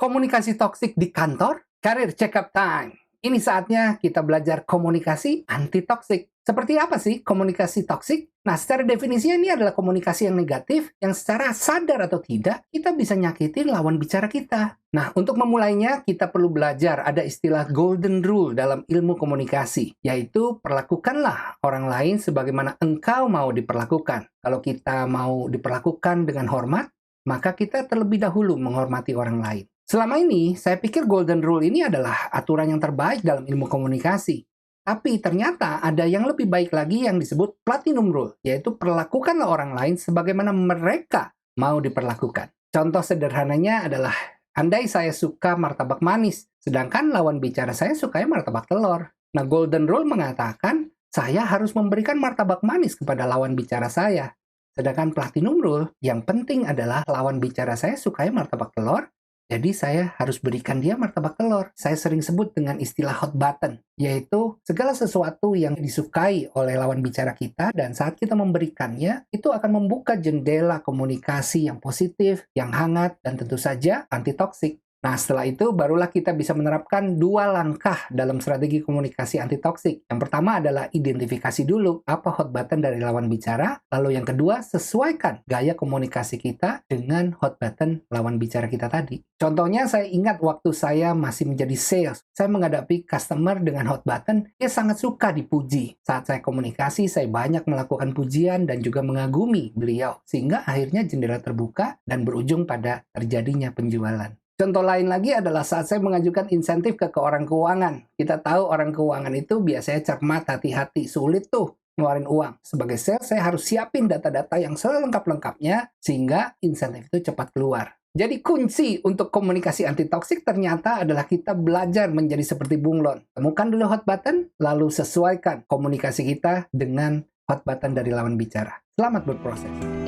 Komunikasi toksik di kantor, Career Checkup Time. Ini saatnya kita belajar komunikasi anti-toksik. Seperti apa sih komunikasi toksik? Nah, secara definisi ini adalah komunikasi yang negatif yang secara sadar atau tidak kita bisa nyakitin lawan bicara kita. Nah, untuk memulainya kita perlu belajar ada istilah golden rule dalam ilmu komunikasi, yaitu perlakukanlah orang lain sebagaimana engkau mau diperlakukan. Kalau kita mau diperlakukan dengan hormat, maka kita terlebih dahulu menghormati orang lain. Selama ini, saya pikir golden rule ini adalah aturan yang terbaik dalam ilmu komunikasi. Tapi ternyata ada yang lebih baik lagi yang disebut platinum rule, yaitu perlakukanlah orang lain sebagaimana mereka mau diperlakukan. Contoh sederhananya adalah, andai saya suka martabak manis, sedangkan lawan bicara saya sukanya martabak telur. Nah, golden rule mengatakan, saya harus memberikan martabak manis kepada lawan bicara saya. Sedangkan platinum rule, yang penting adalah lawan bicara saya sukanya martabak telur, jadi saya harus berikan dia martabak telur. Saya sering sebut dengan istilah hot button, yaitu segala sesuatu yang disukai oleh lawan bicara kita dan saat kita memberikannya, itu akan membuka jendela komunikasi yang positif, yang hangat, dan tentu saja anti-toksik. Nah, setelah itu barulah kita bisa menerapkan 2 langkah dalam strategi komunikasi anti-toksik. Yang pertama adalah identifikasi dulu apa hot button dari lawan bicara, lalu yang kedua sesuaikan gaya komunikasi kita dengan hot button lawan bicara kita tadi. Contohnya saya ingat waktu saya masih menjadi sales, saya menghadapi customer dengan hot button, dia sangat suka dipuji. Saat saya komunikasi, saya banyak melakukan pujian dan juga mengagumi beliau, sehingga akhirnya jendela terbuka dan berujung pada terjadinya penjualan. Contoh lain lagi adalah saat saya mengajukan insentif ke orang keuangan. Kita tahu orang keuangan itu biasanya cermat, hati-hati, sulit tuh ngeluarin uang. Sebagai sales, saya harus siapin data-data yang selengkap-lengkapnya sehingga insentif itu cepat keluar. Jadi kunci untuk komunikasi anti-toksik ternyata adalah kita belajar menjadi seperti bunglon. Temukan dulu hot button, lalu sesuaikan komunikasi kita dengan hot button dari lawan bicara. Selamat berproses.